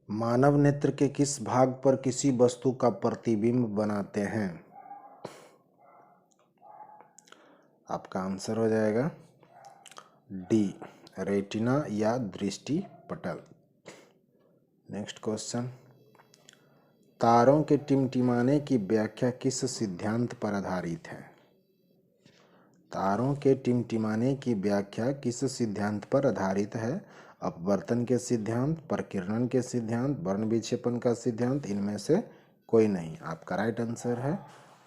मानव नेत्र के किस भाग पर किसी वस्तु का प्रतिबिंब बनाते हैं? आपका आंसर हो जाएगा डी, रेटिना या दृष्टि पटल। नेक्स्ट क्वेश्चन, तारों के टिमटिमाने की व्याख्या किस सिद्धांत पर आधारित है? तारों के टिमटिमाने की व्याख्या किस सिद्धांत पर आधारित है? अपवर्तन के सिद्धांत, प्रकीर्णन के सिद्धांत, वर्ण विक्षेपण का सिद्धांत, इनमें से कोई नहीं। आपका राइट आंसर है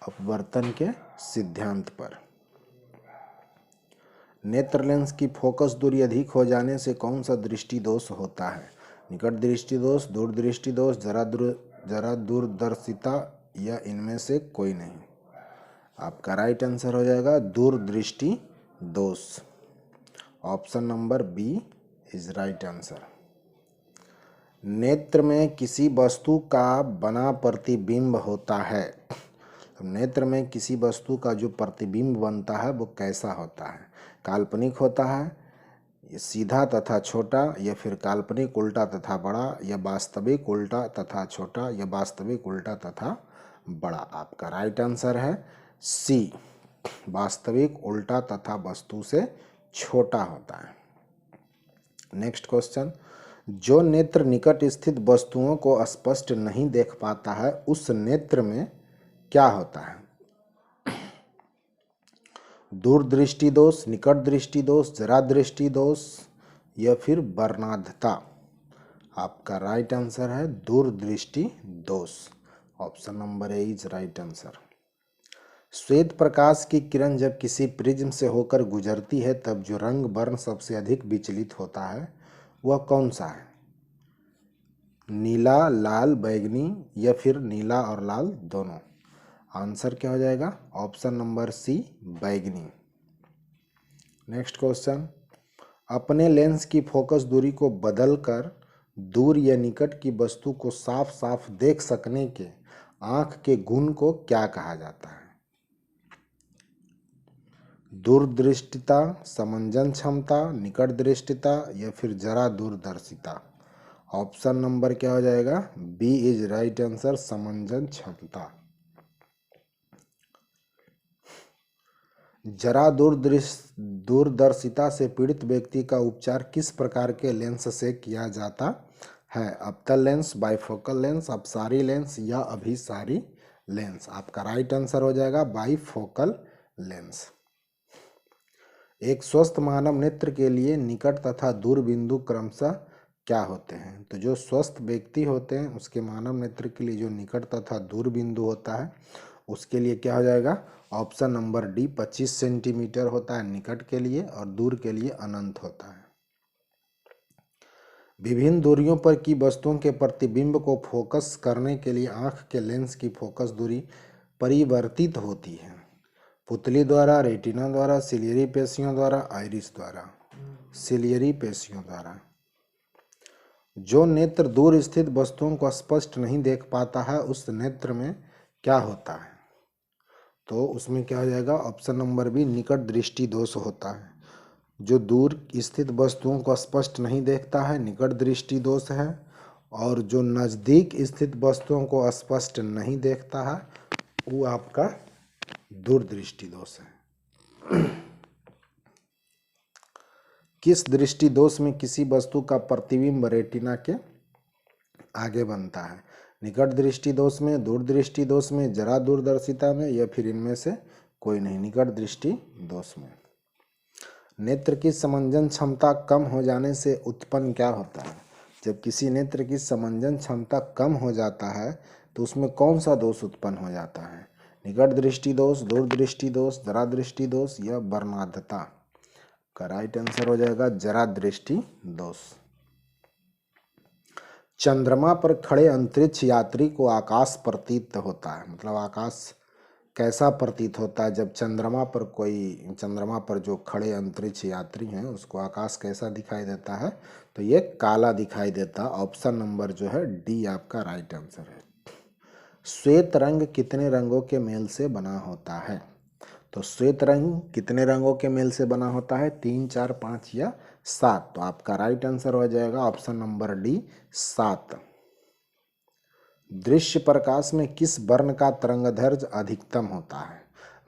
अपवर्तन के सिद्धांत पर। नेत्र लेंस की फोकस दूरी अधिक हो जाने से कौन सा दृष्टि दोष होता है? निकट दृष्टि दोष, दूर दृष्टि दोष, जरा दूरदर्शिता या इनमें से कोई नहीं। आपका राइट आंसर हो जाएगा दूरदृष्टि दोष। Option number B is right answer. नेत्र में किसी वस्तु का बना प्रतिबिंब होता है। तो नेत्र में किसी वस्तु का जो प्रतिबिंब बनता है वो कैसा होता है? काल्पनिक होता है, सीधा तथा छोटा, या फिर काल्पनिक उल्टा तथा बड़ा, या वास्तविक उल्टा तथा छोटा, या वास्तविक उल्टा तथा बड़ा। आपका राइट आंसर है सी, वास्तविक उल्टा तथा वस्तु से छोटा होता है। नेक्स्ट क्वेश्चन, जो नेत्र निकट स्थित वस्तुओं को स्पष्ट नहीं देख पाता है उस नेत्र में क्या होता है? दूरदृष्टि दोष, निकट दृष्टि दोष, जरा दृष्टि दोष, या फिर वर्णांधता। आपका राइट आंसर है दूरदृष्टि दोष। Option number A is right answer. श्वेत प्रकाश की किरण जब किसी प्रिज्म से होकर गुजरती है तब जो रंग वर्ण सबसे अधिक विचलित होता है वह कौन सा है? नीला, लाल, बैंगनी, या फिर नीला और लाल दोनों। आंसर क्या हो जाएगा? ऑप्शन नंबर सी, बैंगनी। नेक्स्ट क्वेश्चन, अपने लेंस की फोकस दूरी को बदलकर दूर या निकट की वस्तु को साफ साफ देख सकने के आंख के गुण को क्या कहा जाता है? दूरदृष्टिता, समंजन क्षमता, निकट दृष्टिता, या फिर जरा दूरदर्शिता। ऑप्शन नंबर क्या हो जाएगा? बी इज राइट आंसर, समंजन क्षमता। जरा दूरदर्शिता से पीड़ित व्यक्ति का उपचार किस प्रकार के लेंस से किया जाता है? अवतल लेंस, बाइफोकल लेंस, अपसारी लेंस, या अभिसारी लेंस। आपका राइट आंसर हो जाएगा बाइफोकल लेंस। एक स्वस्थ मानव नेत्र के लिए निकट तथा दूर बिंदु क्रमशः क्या होते हैं? तो जो स्वस्थ व्यक्ति होते हैं उसके मानव नेत्र के लिए जो निकट तथा दूर बिंदु होता है उसके लिए क्या हो जाएगा? ऑप्शन नंबर डी, 25 सेंटीमीटर होता है निकट के लिए और दूर के लिए अनंत होता है। विभिन्न दूरियों पर की वस्तुओं के प्रतिबिंब को फोकस करने के लिए आंख के लेंस की फोकस दूरी परिवर्तित होती है। पुतली द्वारा, रेटिना द्वारा, सिलियरी पेशियों द्वारा, आइरिस द्वारा। सिलियरी पेशियों द्वारा। जो नेत्र दूर स्थित वस्तुओं को स्पष्ट नहीं देख पाता है उस नेत्र में क्या होता है? तो उसमें क्या हो जाएगा? ऑप्शन नंबर बी, निकट दृष्टि दोष होता है। जो दूर स्थित वस्तुओं को स्पष्ट नहीं देखता है निकट दृष्टि दोष है, और जो नज़दीक स्थित वस्तुओं को स्पष्ट नहीं देखता है वो आपका दूरदृष्टि दोष है। किस दृष्टि दोष में किसी वस्तु का प्रतिबिंब रेटिना के आगे बनता है? निकट दृष्टि दोष में, दूरदृष्टि दोष में, जरा दूरदर्शिता में, या फिर इनमें से कोई नहीं। निकट दृष्टि दोष में। नेत्र की समंजन क्षमता कम हो जाने से उत्पन्न क्या होता है? जब किसी नेत्र की समंजन क्षमता कम हो जाता है तो उसमें कौन सा दोष उत्पन्न हो जाता है? निकट दृष्टि दोष, दूरदृष्टि दोष, जरा दृष्टि दोष, या वर्णांधता। का राइट आंसर हो जाएगा जरा दृष्टि दोष। चंद्रमा पर खड़े अंतरिक्ष यात्री को आकाश प्रतीत होता है, मतलब आकाश कैसा प्रतीत होता है जब चंद्रमा पर जो खड़े अंतरिक्ष यात्री हैं उसको आकाश कैसा दिखाई देता है? तो ये काला दिखाई देता है। ऑप्शन नंबर जो है डी आपका राइट आंसर है। श्वेत रंग कितने रंगों के मेल से बना होता है? तो श्वेत रंग कितने रंगों के मेल से बना होता है? 3, 4, 5 या 7। तो आपका राइट आंसर हो जाएगा ऑप्शन नंबर डी, 7। दृश्य प्रकाश में किस वर्ण का तरंगदैर्घ्य अधिकतम होता है?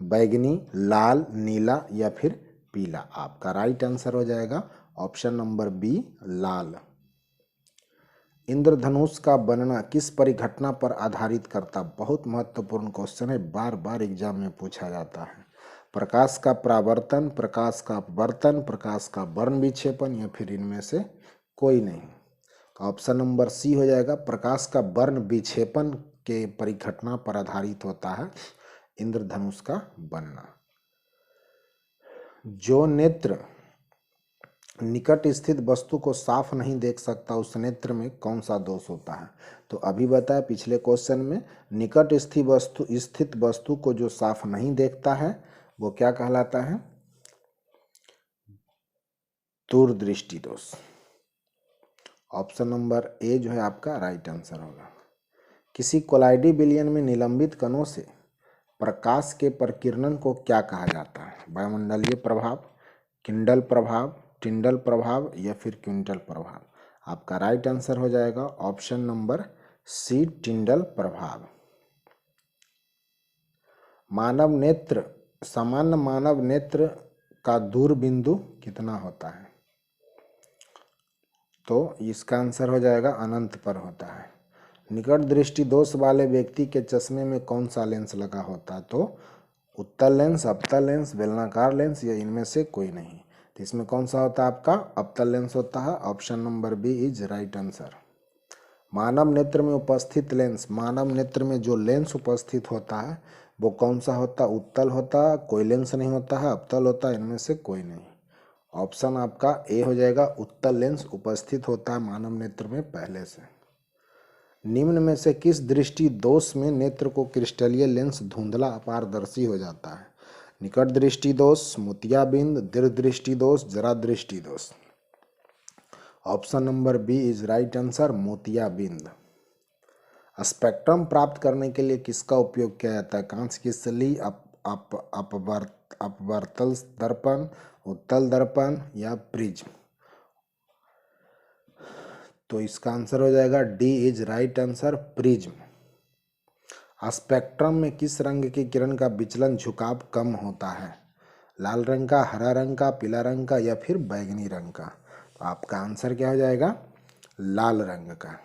बैगनी, लाल, नीला या फिर पीला? आपका राइट आंसर हो जाएगा ऑप्शन नंबर बी, लाल। इंद्रधनुष का बनना किस परिघटना पर आधारित करता? बहुत महत्वपूर्ण क्वेश्चन है, बार बार एग्जाम में पूछा जाता है। प्रकाश का परावर्तन, प्रकाश का अपवर्तन, प्रकाश का वर्ण विक्षेपण या फिर इनमें से कोई नहीं। ऑप्शन नंबर सी हो जाएगा, प्रकाश का वर्ण विक्षेपण के परिघटना पर आधारित होता है इंद्रधनुष का बनना। जो नेत्र निकट स्थित वस्तु को साफ नहीं देख सकता उस नेत्र में कौन सा दोष होता है? तो अभी बताया पिछले क्वेश्चन में, निकट स्थित वस्तु को जो साफ नहीं देखता है वो क्या कहलाता है? दूरदृष्टि दोष। ऑप्शन नंबर ए जो है आपका राइट आंसर होगा। किसी कोलाइडी विलयन में निलंबित कणों से प्रकाश के प्रकीर्णन को क्या कहा जाता है? वायुमंडलीय प्रभाव, किंडल प्रभाव, टिंडल प्रभाव या फिर क्विंटल प्रभाव? आपका राइट आंसर हो जाएगा ऑप्शन नंबर सी, टिंडल प्रभाव। सामान्य मानव नेत्र का दूर बिंदु कितना होता है? तो इसका आंसर हो जाएगा अनंत पर होता है। निकट दृष्टि दोष वाले व्यक्ति के चश्मे में कौन सा लेंस लगा होता है? तो उत्तल लेंस, अवतल लेंस, बेलनाकार लेंस या इनमें से कोई नहीं। तो इसमें कौन सा होता है आपका? अवतल लेंस होता है। Option number B is right answer. मानव नेत्र में उपस्थित लेंस, मानव नेत्र में जो लेंस उपस्थित होता है वो कौन सा होता है? उत्तल होता है, कोई लेंस नहीं होता है, अवतल होता है, इनमें से कोई नहीं। ऑप्शन आपका ए हो जाएगा, उत्तल लेंस उपस्थित होता है मानव नेत्र में पहले से। निम्न में से किस दृष्टि दोष में नेत्र को क्रिस्टलीय लेंस धुंधला अपारदर्शी हो जाता है? निकट दृष्टि दोष, मोतियाबिंद, दीर्घ दृष्टि दोष, जरा दृष्टि दोष? Option number B is right answer, मोतियाबिंद। स्पेक्ट्रम प्राप्त करने के लिए किसका उपयोग किया जाता है? कांच की सली, अपवर्तल दर्पण, उत्तल दर्पण या प्रिज्म? तो इसका आंसर हो जाएगा D is right answer, prism. Spectrum में किस रंग की किरण का विचलन झुकाव कम होता है? लाल रंग का, हरा रंग का, पीला रंग का या फिर बैंगनी रंग का? तो आपका आंसर क्या हो जाएगा? लाल रंग का।